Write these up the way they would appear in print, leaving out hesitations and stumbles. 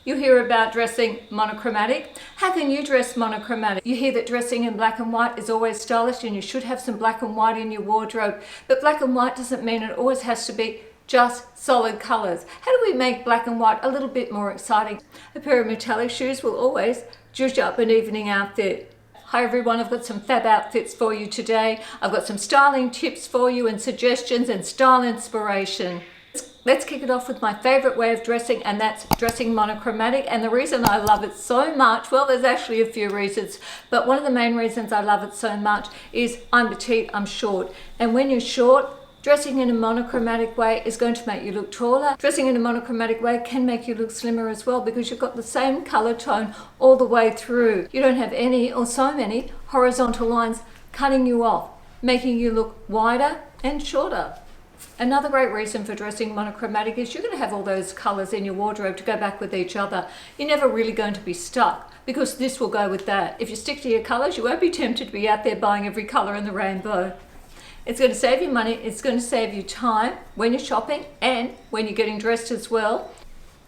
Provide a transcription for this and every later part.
You hear about dressing monochromatic. How can you dress monochromatic? You hear that dressing in black and white is always stylish and you should have some black and white in your wardrobe. But black and white doesn't mean it always has to be just solid colours. How do we make black and white a little bit more exciting? A pair of metallic shoes will always zhuzh up an evening outfit. Hi everyone, I've got some fab outfits for you today. I've got some styling tips for you and suggestions and style inspiration. Let's kick it off with my favorite way of dressing, and that's dressing monochromatic. And the reason I love it so much, well, there's actually a few reasons, but one of the main reasons I love it so much is I'm petite, I'm short. And when you're short, dressing in a monochromatic way is going to make you look taller. Dressing in a monochromatic way can make you look slimmer as well, because you've got the same color tone all the way through. You don't have any or so many horizontal lines cutting you off, making you look wider and shorter. Another great reason for dressing monochromatic is you're going to have all those colors in your wardrobe to go back with each other. You're never really going to be stuck, because this will go with that. If you stick to your colors, you won't be tempted to be out there buying every color in the rainbow. It's going to save you money, it's going to save you time when you're shopping and when you're getting dressed as well.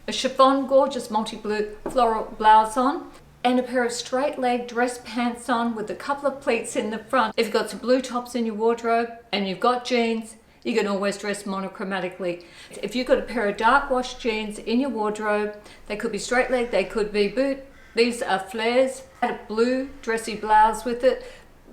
A chiffon gorgeous multi-blue floral blouse on, and a pair of straight leg dress pants on with a couple of pleats in the front. If you've got some blue tops in your wardrobe and you've got jeans, you can always dress monochromatically. If you've got a pair of dark wash jeans in your wardrobe, they could be straight leg, they could be boot. These are flares. Add a blue dressy blouse with it,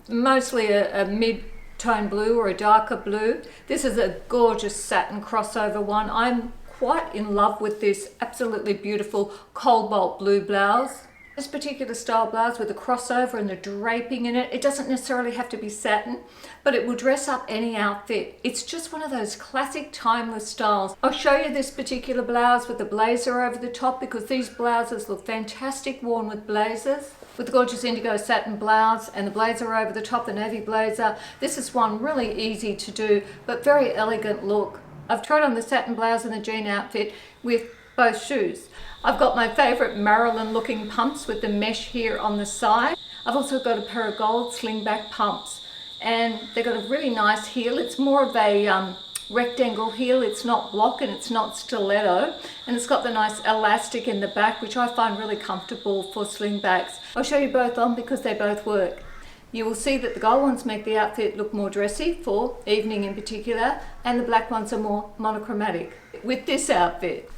mostly a mid-tone blue or a darker blue. This is a gorgeous satin crossover one. I'm quite in love with this absolutely beautiful cobalt blue blouse. This particular style blouse with the crossover and the draping in it, it doesn't necessarily have to be satin, but it will dress up any outfit. It's just one of those classic timeless styles. I'll show you this particular blouse with the blazer over the top, because these blouses look fantastic worn with blazers. With the gorgeous indigo satin blouse and the blazer over the top, the navy blazer. This is one really easy to do, but very elegant look. I've tried on the satin blouse and the jean outfit with both shoes. I've got my favorite Marilyn looking pumps with the mesh here on the side. I've also got a pair of gold slingback pumps, and they've got a really nice heel. It's more of a rectangle heel. It's not block and it's not stiletto, and it's got the nice elastic in the back, which I find really comfortable for slingbacks. I'll show you both on because they both work. You will see that the gold ones make the outfit look more dressy for evening in particular, and the black ones are more monochromatic with this outfit.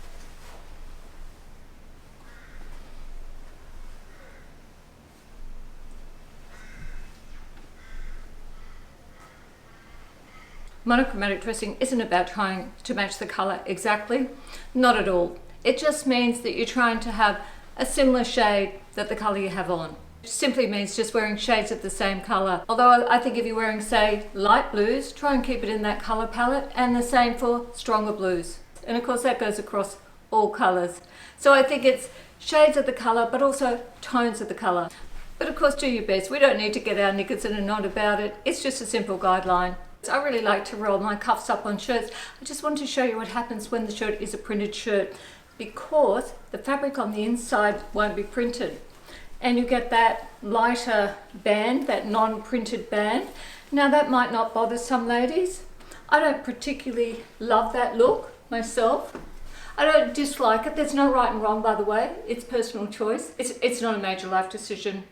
Monochromatic dressing isn't about trying to match the color exactly, not at all. It just means that you're trying to have a similar shade that the color you have on. It simply means just wearing shades of the same color. Although I think if you're wearing, say, light blues, try and keep it in that color palette, and the same for stronger blues. And of course that goes across all colors. So I think it's shades of the color, but also tones of the color. But of course do your best. We don't need to get our knickers in a knot about it. It's just a simple guideline. I really like to roll my cuffs up on shirts. I just want to show you what happens when the shirt is a printed shirt, because the fabric on the inside won't be printed, and you get that lighter band, that non-printed band. Now that might not bother some ladies. I don't particularly love that look myself. I don't dislike it. There's no right and wrong, by the way. It's personal choice. It's not a major life decision.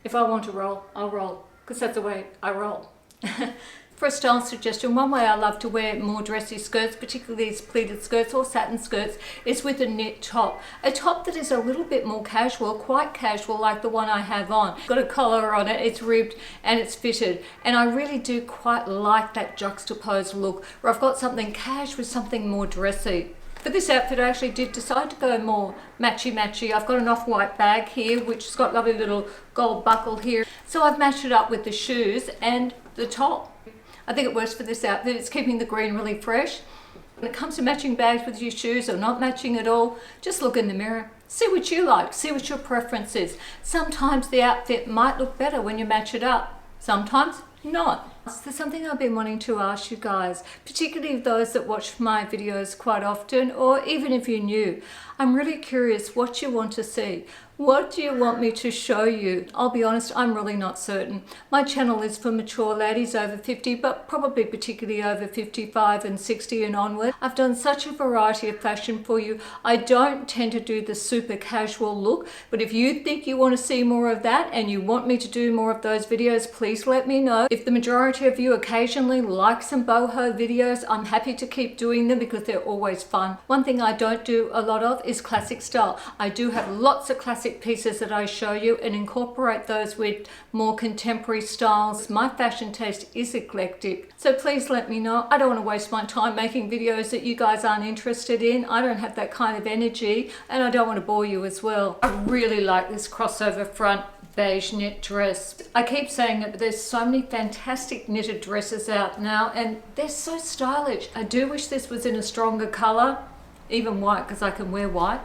If I want to roll, I'll roll, because that's the way I roll. For a style suggestion, one way I love to wear more dressy skirts, particularly these pleated skirts or satin skirts, is with a knit top. A top that is a little bit more casual, quite casual, like the one I have on. Got a collar on it, it's ribbed and it's fitted. And I really do quite like that juxtaposed look, where I've got something cash with something more dressy. For this outfit, I actually did decide to go more matchy-matchy. I've got an off-white bag here, which has got a lovely little gold buckle here. So I've matched it up with the shoes and the top. I think it works for this outfit. It's keeping the green really fresh. When it comes to matching bags with your shoes or not matching at all, just look in the mirror. See what you like, see what your preference is. Sometimes the outfit might look better when you match it up. Sometimes not. There's something I've been wanting to ask you guys, particularly those that watch my videos quite often, or even if you're new. I'm really curious what you want to see. What do you want me to show you? I'll be honest, I'm really not certain. My channel is for mature ladies over 50, but probably particularly over 55 and 60 and onward. I've done such a variety of fashion for you. I don't tend to do the super casual look, but if you think you want to see more of that and you want me to do more of those videos, please let me know. If the majority of you occasionally like some boho videos, I'm happy to keep doing them because they're always fun. One thing I don't do a lot of is classic style. I do have lots of classic pieces that I show you and incorporate those with more contemporary styles. My fashion taste is eclectic, so please let me know. I don't want to waste my time making videos that you guys aren't interested in. I don't have that kind of energy, and I don't want to bore you as well. I really like this crossover front beige knit dress. I keep saying it, but there's so many fantastic knitted dresses out now and they're so stylish. I do wish this was in a stronger color, even white, because I can wear white.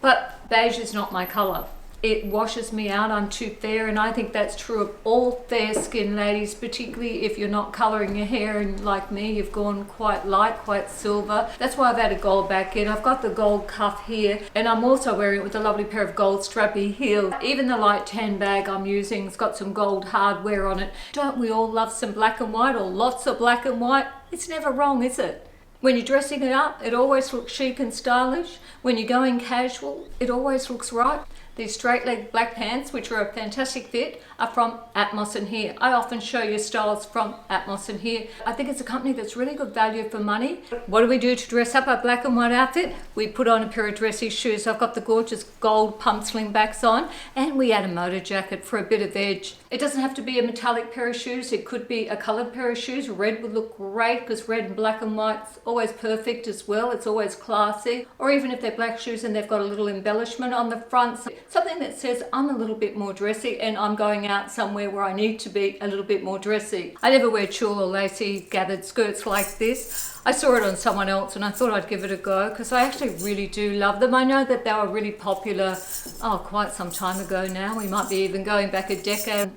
But beige is not my colour. It washes me out. I'm too fair, and I think that's true of all fair skinned ladies, particularly if you're not colouring your hair and like me, you've gone quite light, quite silver. That's why I've added gold back in. I've got the gold cuff here, and I'm also wearing it with a lovely pair of gold strappy heels. Even the light tan bag I'm using, it's got some gold hardware on it. Don't we all love some black and white, or lots of black and white? It's never wrong, is it? When you're dressing it up, it always looks chic and stylish. When you're going casual, it always looks right. These straight leg black pants, which are a fantastic fit, are from Atmos and Here. I often show you styles from Atmos and Here. I think it's a company that's really good value for money. What do we do to dress up our black and white outfit? We put on a pair of dressy shoes. I've got the gorgeous gold pump sling backs on, and we add a motor jacket for a bit of edge. It doesn't have to be a metallic pair of shoes. It could be a coloured pair of shoes. Red would look great because red and black and white's always perfect as well. It's always classy. Or even if they're black shoes and they've got a little embellishment on the front, something that says I'm a little bit more dressy and I'm going out somewhere where I need to be a little bit more dressy. I never wear tulle or lacy gathered skirts like this. I saw it on someone else and I thought I'd give it a go because I actually really do love them. I know that they were really popular, quite some time ago now. We might be even going back a decade.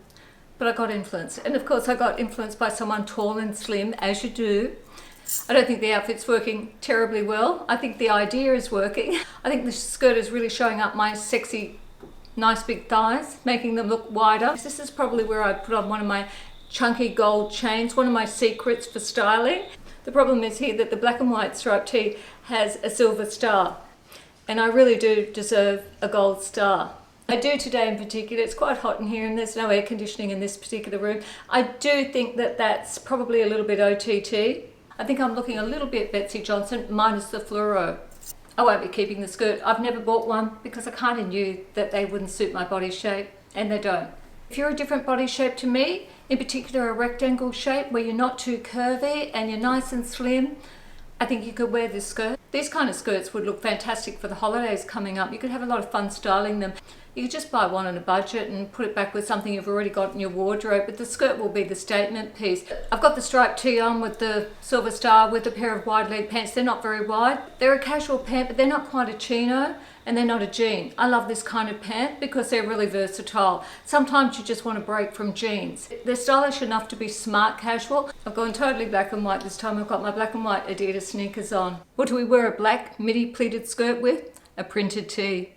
But I got influenced. And of course I got influenced by someone tall and slim, as you do. I don't think the outfit's working terribly well. I think the idea is working. I think the skirt is really showing up my sexy, nice big thighs, making them look wider. This is probably where I put on one of my chunky gold chains, one of my secrets for styling. The problem is here that the black and white striped tee has a silver star, and I really do deserve a gold star. I do today in particular. It's quite hot in here and there's no air conditioning in this particular room. I do think that that's probably a little bit OTT. I think I'm looking a little bit Betsy Johnson minus the fluoro. I won't be keeping the skirt. I've never bought one because I kind of knew that they wouldn't suit my body shape, and they don't. If you're a different body shape to me, in particular a rectangle shape where you're not too curvy and you're nice and slim, I think you could wear this skirt. These kind of skirts would look fantastic for the holidays coming up. You could have a lot of fun styling them. You could just buy one on a budget and put it back with something you've already got in your wardrobe, but the skirt will be the statement piece. I've got the striped tee on with the silver star with a pair of wide leg pants. They're not very wide. They're a casual pant, but they're not quite a chino and they're not a jean. I love this kind of pant because they're really versatile. Sometimes you just want to break from jeans. They're stylish enough to be smart casual. I've gone totally black and white this time. I've got my black and white Adidas sneakers on. What do we wear a black midi pleated skirt with? A printed tee.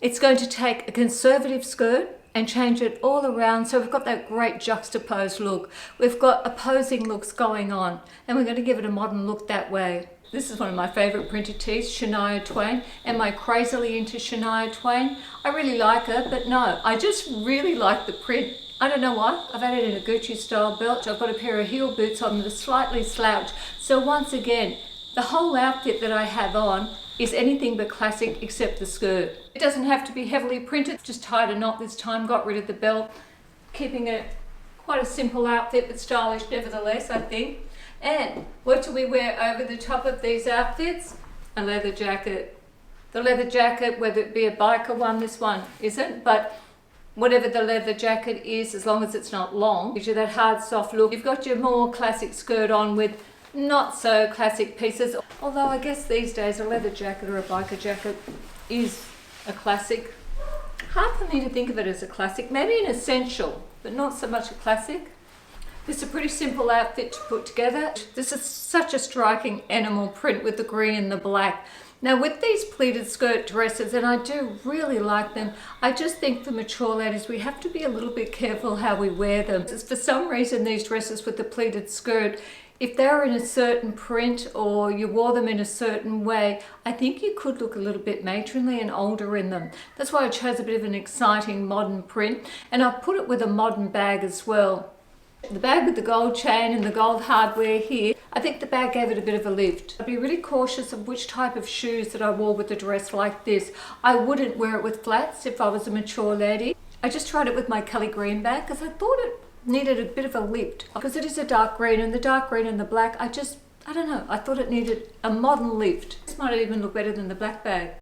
It's going to take a conservative skirt and change it all around, so we've got that great juxtaposed look. We've got opposing looks going on, and we're going to give it a modern look that way. This is one of my favourite printed tees, Shania Twain. Am I crazily into Shania Twain? I really like her, but no, I just really like the print. I don't know why. I've added in a Gucci style belt. I've got a pair of heel boots on with a slightly slouch. So once again, the whole outfit that I have on is anything but classic except the skirt. It doesn't have to be heavily printed. Just tied a knot this time, got rid of the belt, keeping it quite a simple outfit but stylish nevertheless, I think. And what do we wear over the top of these outfits? A leather jacket. The leather jacket, whether it be a biker one, this one isn't, but whatever the leather jacket is, as long as it's not long, gives you that hard soft look. You've got your more classic skirt on with not so classic pieces, although I guess these days a leather jacket or a biker jacket is a classic. Hard for me to think of it as a classic, maybe an essential, but not so much a classic. This is a pretty simple outfit to put together. This is such a striking animal print with the green and the black. Now with these pleated skirt dresses, and I do really like them, I just think for mature ladies we have to be a little bit careful how we wear them. For some reason these dresses with the pleated skirt, if they're in a certain print or you wore them in a certain way, I think you could look a little bit matronly and older in them. That's why I chose a bit of an exciting modern print, and I've put it with a modern bag as well. The bag with the gold chain and the gold hardware here, I think the bag gave it a bit of a lift. I'd be really cautious of which type of shoes that I wore with a dress like this. I wouldn't wear it with flats if I was a mature lady. I just tried it with my Kelly green bag because I thought it needed a bit of a lift. Because it is a dark green, and the dark green and the black, I don't know, I thought it needed a modern lift. This might even look better than the black bag.